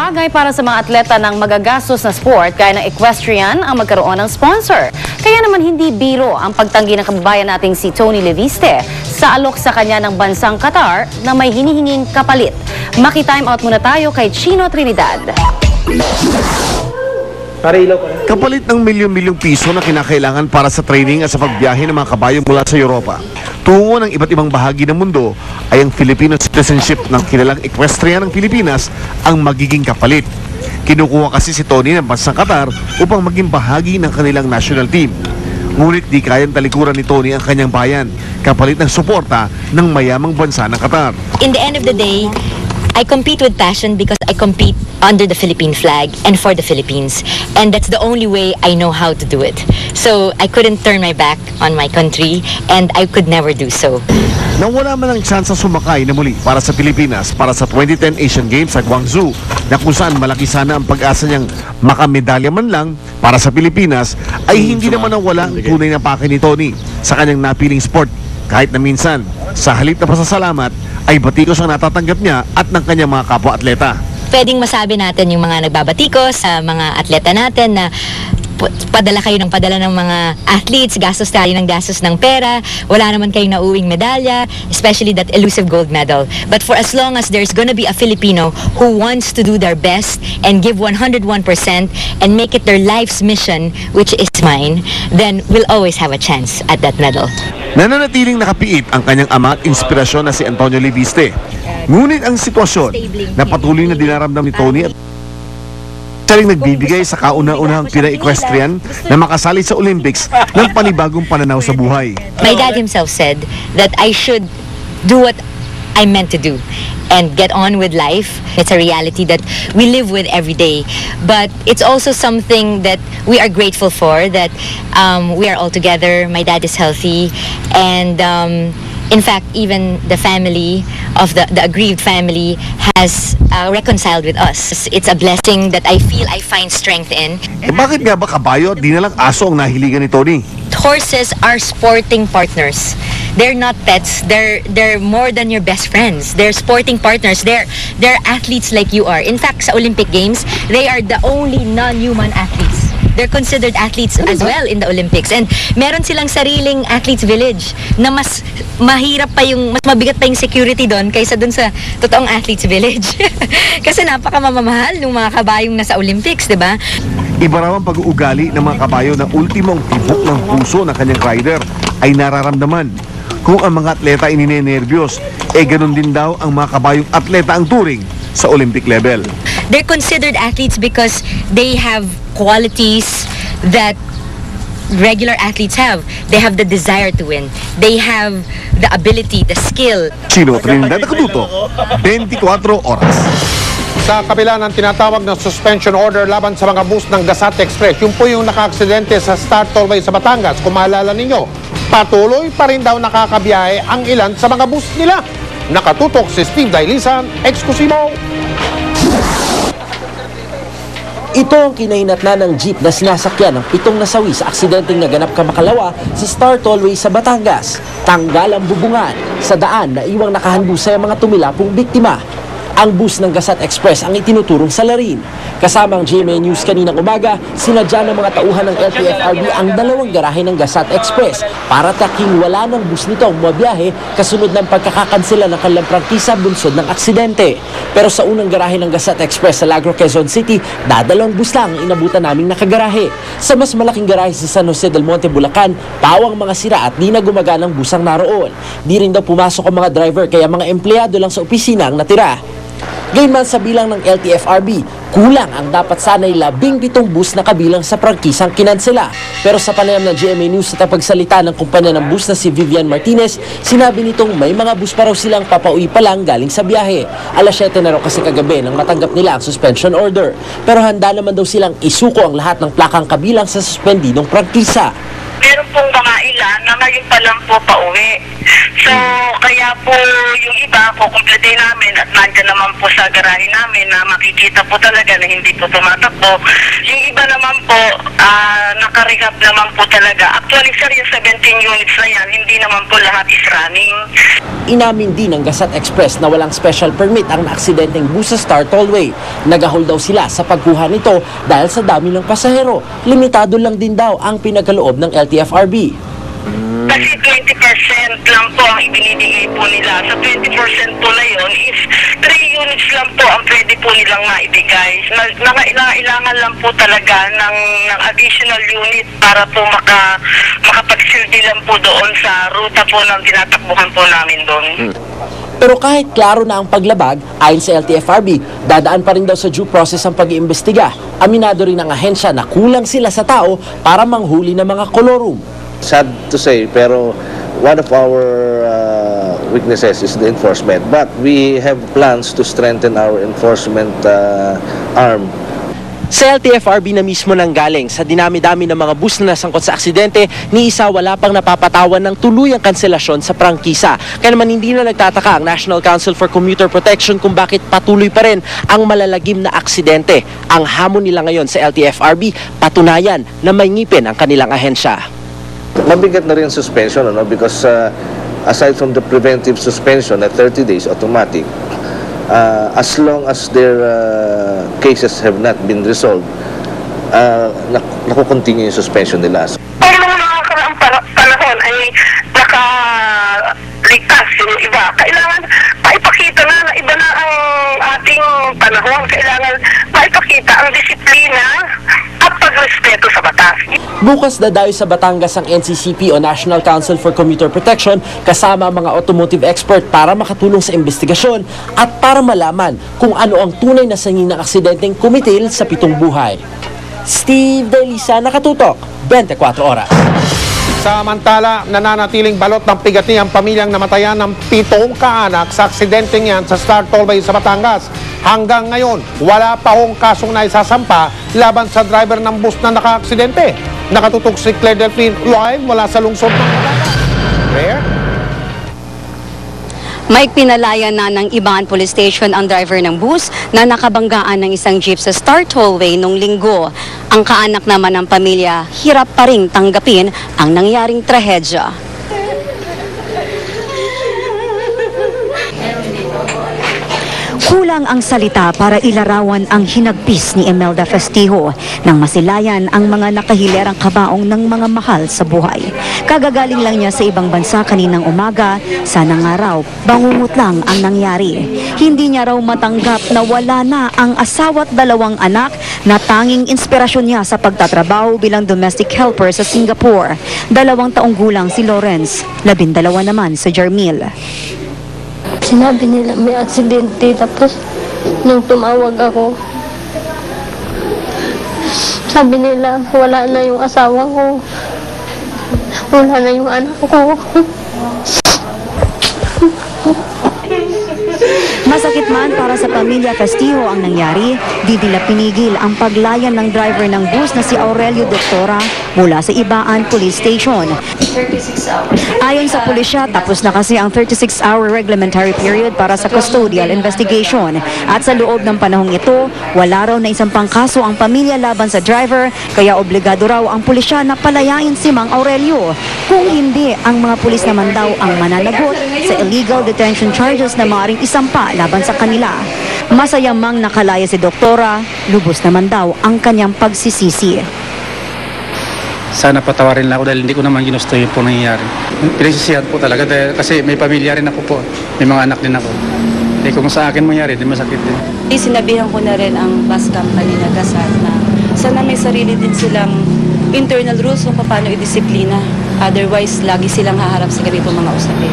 bagay para sa mga atleta ng magagastos na sport gaya ng equestrian ang magkaroon ng sponsor. Kaya naman hindi biro ang pagtanggi ng kababayan nating si Tony Leviste sa alok sa kanya ng bansang Qatar na may hinihinging kapalit. Maki-time out muna tayo kay Chino Trinidad. Kapalit ng milyon-milyong piso na kinakailangan para sa training at sa pagbiyahe ng mga kabayo mula sa Europa tungo ng iba't ibang bahagi ng mundo ay ang Filipino citizenship ng kilalang equestrian ng Pilipinas ang magiging kapalit. Kinukuha kasi si Tony ng bansang Qatar upang maging bahagi ng kanilang national team. Ngunit di kayang talikuran ni Tony ang kanyang bayan kapalit ng suporta ng mayamang bansa ng Qatar. In the end of the day, I compete with passion because I compete under the Philippine flag and for the Philippines. And that's the only way I know how to do it. So I couldn't turn my back on my country and I could never do so. Nang wala man ang tsansa sumakay na muli para sa Pilipinas para sa 2010 Asian Games sa Guangzhou na kung saan malaki sana ang pag-asa niyang makamedalya man lang para sa Pilipinas ay hindi naman nawala ang tunay na pake ni Tony sa kanyang napiling sport kahit na minsan sa halip na pasasalamat ay batikos ang natatanggap niya at ng kanyang mga kapwa-atleta. Pwedeng masabi natin yung mga nagbabatikos sa mga atleta natin na padala kayo ng padala ng mga athletes, gastos tayo ng gastos ng pera, wala naman kayong nauwing medalya, especially that elusive gold medal. But for as long as there's gonna be a Filipino who wants to do their best and give 101% and make it their life's mission, which is mine, then we'll always have a chance at that medal. Nananatiling nakapiit ang kanyang ama at inspirasyon na si Antonio Leviste. Ngunit ang sitwasyon na patuloy na dinaramdam ni Tony at siya ring nagbibigay sa kauna-unahang Pina-equestrian na makasali sa Olympics ng panibagong pananaw sa buhay. My dad himself said that I should do what I meant to do and get on with life. It's a reality that we live with every day. But it's also something that we are grateful for, that we are all together, my dad is healthy, and in fact, even the family of the aggrieved family has reconciled with us. It's a blessing that I feel I find strength in. Bakit nga ba kabayo at di na lang aso ang nahiligan ni Tony? Horses are sporting partners. They're not pets. They're more than your best friends. They're sporting partners. They're athletes like you are. In fact, sa Olympic Games, they are the only non-human athletes. They're considered athletes as well in the Olympics. And meron silang sariling athletes village na mas mahirap pa mas mabigat pa yung security doon kaysa doon sa totoong athletes village. Kasi napakamamahal ng mga kabayong nasa Olympics, di ba? Iba raw ang pag-uugali ng mga kabayo na ultimong tibok ng puso ng kanyang rider ay nararamdaman. Kung ang mga atleta ay ninenervyos, ganun din daw ang mga kabayong atleta ang touring sa Olympic level. They're considered athletes because they have qualities that regular athletes have. They have the desire to win. They have the ability, the skill. Chino Trinidad, Nakaduto, 24 oras. Sa kabila ng tinatawag na suspension order laban sa mga bus ng Gasat Express, yun po yung naka-aksidente sa Star Tollway sa Batangas. Kung maalala ninyo, patuloy pa rin daw nakakabiyahe ang ilan sa mga bus nila. Nakatutok si Steve Dailisan, eksklusibo. Ito ang kinahinatnan ng jeep na sinasakyan ng 7 nasawi sa aksidenteng naganap kamakalawa sa Star Tollway sa Batangas. Tanggal ang bubungan sa daan na iwang nakahandusay ang mga tumilapong biktima. Ang bus ng Gasat Express ang itinuturong salarin. Kasama ang GMA News kaninang umaga, sinadya ng mga tauhan ng LTFRB ang 2 garahe ng Gasat Express para taking wala ng bus nito ang bumabiyahe kasunod ng pagkakakansela ng kanilang prangkisa bunsod ng aksidente. Pero sa unang garahe ng Gasat Express sa Lagro, Quezon City, 2 bus lang ang inabutan naming nakagarahe. Sa mas malaking garahe sa San Jose del Monte, Bulacan, pawang mga sira at di na gumaganang busang naroon. Di rin daw pumasok ang mga driver kaya mga empleyado lang sa opisina ang natira. Gayunman sa bilang ng LTFRB, kulang ang dapat sanay 17 bus na kabilang sa prangkisang kinansela. Pero sa panayam ng GMA News sa tagapagsalita ng kumpanya ng bus na si Vivian Martinez, sinabi nitong may mga bus pa raw silang papauwi pa lang galing sa biyahe. Alas 7 na raw kasi kagabi nang matanggap nila ang suspension order. Pero handa naman daw silang isuko ang lahat ng plakang kabilang sa suspendidong prangkisa. Meron pong mga ilan na ngayon pa lang po pauwi. So, kaya po yung iba, kukumpletin namin at nandiyan naman po sa garahe namin na makikita po talaga na hindi po tumatakbo. Yung iba naman po, nakarehab naman po talaga. Actually, sir, yung 17 units na yan, hindi naman po lahat is running. Inamin din ng Gazette Express na walang special permit ang naaksidenteng bus sa Star Tollway. Nagahol daw sila sa pagkuha nito dahil sa dami ng pasahero. Limitado lang din daw ang pinagkaloob ng LTFRB. Kasi 20% lang po ang ibinibigay po nila. Sa 20% po na yun is 3 units lang po ang pwede po nilang maibigay. Nangailangan lang po talaga ng additional unit para po makapagsilbi lang po doon sa ruta po ng tinatakbuhan po namin doon. Pero kahit klaro na ang paglabag, ayon sa LTFRB, dadaan pa rin daw sa due process ang pag-iimbestiga. Aminado rin ang ahensya na kulang sila sa tao para manghuli ng mga kolorum. Sad to say, pero one of our weaknesses is the enforcement. But we have plans to strengthen our enforcement arm. Sa LTFRB na mismo nang galing, sa dinami-dami ng mga bus na nasangkot sa aksidente, ni isa wala pang napapatawan ng tuluyang kanselasyon sa prangkisa. Kaya naman hindi na nagtataka ang National Council for Commuter Protection kung bakit patuloy pa rin ang malalagim na aksidente. Ang hamon nila ngayon sa LTFRB, patunayan na may ngipin ang kanilang ahensya. Mabigat na rin suspension, because aside from the preventive suspension at 30 days automatic, as long as their cases have not been resolved, nakukontinue yung suspension nila. Pag mga nakakaraang panahon ay nakaligtas yung iba, kailangan paipakita na iba na ang ating panahon. Kailangan paipakita ang disiplina at pagrespeto sa batas. Bukas dadayo sa Batangas ang NCCP o National Council for Commuter Protection kasama ang mga automotive expert para makatulong sa investigasyon at para malaman kung ano ang tunay na sanhi ng aksidenteng kumitil sa 7 buhay. Steve Delisa, Nakatutok, 24 Oras. Samantala, nananatiling balot ng pigati ang pamilyang namatayan ng 7 kaanak sa aksidenteng yan sa Star Tollway sa Batangas. Hanggang ngayon, wala pa hong kasong naisasampa laban sa driver ng bus na naka-aksidente. Nakatutok si Claire Delphine live mula sa lungsod ng Batangas. Claire? Mike, pinalaya na ng Ibangan Police Station ang driver ng bus na nakabanggaan ng isang jeep sa Star Tollway nung Linggo. Ang kaanak naman ng pamilya, hirap pa ring tanggapin ang nangyaring trahedya. Kulang ang salita para ilarawan ang hinagpis ni Imelda Festijo nang masilayan ang mga nakahilerang kabaong ng mga mahal sa buhay. Kagagaling lang niya sa ibang bansa kaninang umaga, sana nga raw bangungot lang ang nangyari. Hindi niya raw matanggap na wala na ang asawa't 2 anak na tanging inspirasyon niya sa pagtatrabaho bilang domestic helper sa Singapore. 2 taong gulang si Lawrence, 12 naman si Jarmil. Sinabi nila may aksidente, tapos nung tumawag ako, sabi nila wala na yung asawa ko, wala na yung anak ko. Masakit man para sa pamilya Festijo ang nangyari, di nila pinigil ang paglayan ng driver ng bus na si Aurelio Doctora mula sa Ibaan Police Station. 36 hours. Ayon sa pulisya, tapos na kasi ang 36-hour reglementary period para sa custodial investigation. At sa loob ng panahong ito, wala raw na isang pangkaso ang pamilya laban sa driver, kaya obligado raw ang pulisya na palayain si Mang Aurelio. Kung hindi, ang mga pulis naman daw ang mananagot sa illegal detention charges na maaaring isampa laban sa kanila. Masayamang nakalaya si Doktora, lubos naman daw ang kanyang pagsisisi. Sana patawarin lang ako dahil hindi ko naman ginusto yung po nangyayari. Pinagsisihan po talaga dahil kasi may pamilya rin ako po, may mga anak din ako. Eh kung sa akin mangyari, di masakit din. Sinabihan ko na rin ang bus company na Gasat na sana may sarili din silang internal rules kung paano i-disiplina. Otherwise, lagi silang haharap sa ganito mga usapin.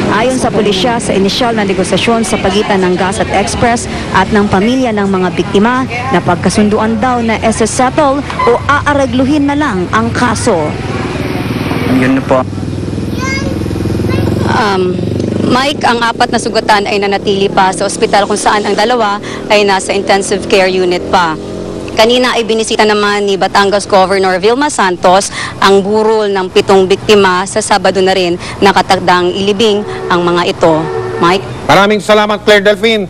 Ayon sa pulisya, sa inisyal na negosasyon sa pagitan ng Gasat Express at ng pamilya ng mga biktima, na pagkasunduan daw na settle o aaregluhin na lang ang kaso. Yun na po. Mike, ang 4 na sugatan ay nanatili pa sa ospital kung saan ang 2 ay nasa intensive care unit pa. Kanina ay binisita naman ni Batangas Governor Vilma Santos ang burol ng 7 biktima. Sa Sabado na rin nakatakdang ilibing ang mga ito. Mike? Maraming salamat, Claire Delphine.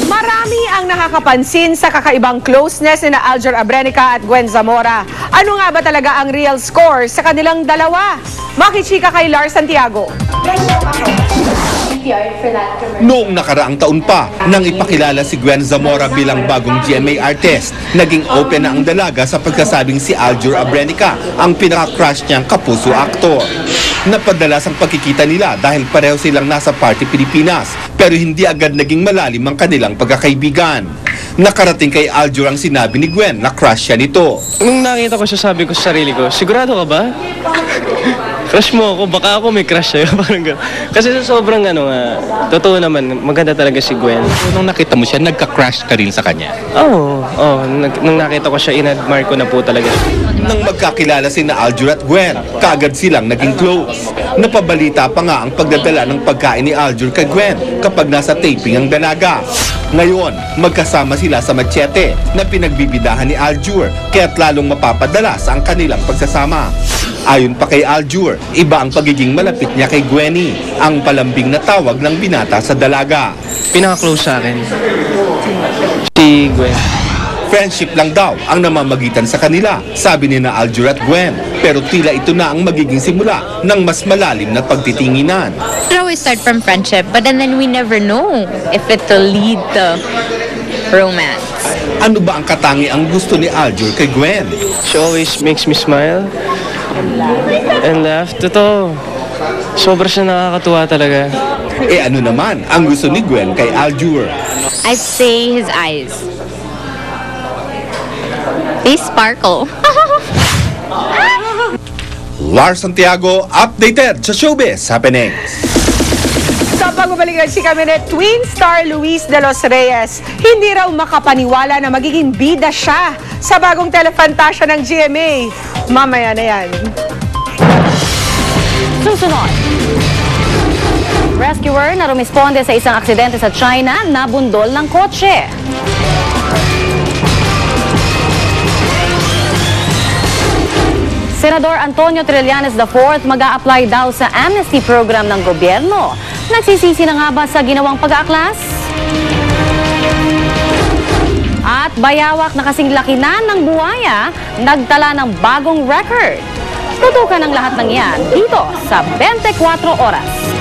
Marami ang nakakapansin sa kakaibang closeness ni Aljur Abrenica at Gwen Zamora. Ano nga ba talaga ang real score sa kanilang dalawa? Makichika kay Lars Santiago. Noong nakaraang taon pa, nang ipakilala si Gwen Zamora bilang bagong GMA artist, naging open na ang dalaga sa pagkasabing si Aljur Abrenica ang pinaka-crush niyang kapuso aktor. Napadalas ang pagkikita nila dahil pareho silang nasa Party Pilipinas, pero hindi agad naging malalim ang kanilang pagkakaibigan. Nakarating kay Aljur ang sinabi ni Gwen na crush siya nito. Nung nakita ko siya, sabi ko sa sarili ko, sigurado ka ba? Crush mo ako, baka ako may crush sa'yo. Kasi sa sobrang totoo naman, maganda talaga si Gwen. Nung nakita mo siya, nagka-crush ka rin sa kanya? Oo. Nung nakita ko siya, in-admire ko na po talaga. Nang magkakilala sina Aljur at Gwen, kaagad silang naging close. Napabalita pa nga ang pagdadala ng pagkain ni Aljur kay Gwen kapag nasa taping ang dalaga. Ngayon, magkasama sila sa Machete na pinagbibidahan ni Aljur, kaya't lalong mapapadalas ang kanilang pagsasama. Ayon pa kay Aljur, iba ang pagiging malapit niya kay Gwenny, ang palambing na tawag ng binata sa dalaga. Pinaka-close sa akin, si Gwen. Friendship lang daw ang namamagitan sa kanila, sabi ni na Aljur at Gwen. Pero tila ito na ang magiging simula ng mas malalim na pagtitinginan. We always start from friendship, but then we never know if it will lead to romance. Ano ba ang katangiang gusto ni Aljur kay Gwen? She always makes me smile and laugh. Totoo, sobra siya nakakatuwa talaga. Ano naman ang gusto ni Gwen kay Aljur? I'd say his eyes. They sparkle. Lars Santiago, updated sa Showbiz Happenings. Sa pagbabalik ng Chika Minute, twin star Luis de los Reyes, hindi raw makapaniwala na magiging bida siya sa bagong telefantasya ng GMA. Mamaya na yan. Susunod. Rescuer na rumisponde sa isang aksidente sa China, nabundol ng kotse. Senador Antonio Trillanes IV mag-a-apply daw sa amnesty program ng gobyerno. Nagsisisi na nga ba sa ginawang pag-aaklas? At bayawak na kasing laki na ng buwaya, nagtala ng bagong record. Tutukan ang lahat ng yan dito sa 24 Oras.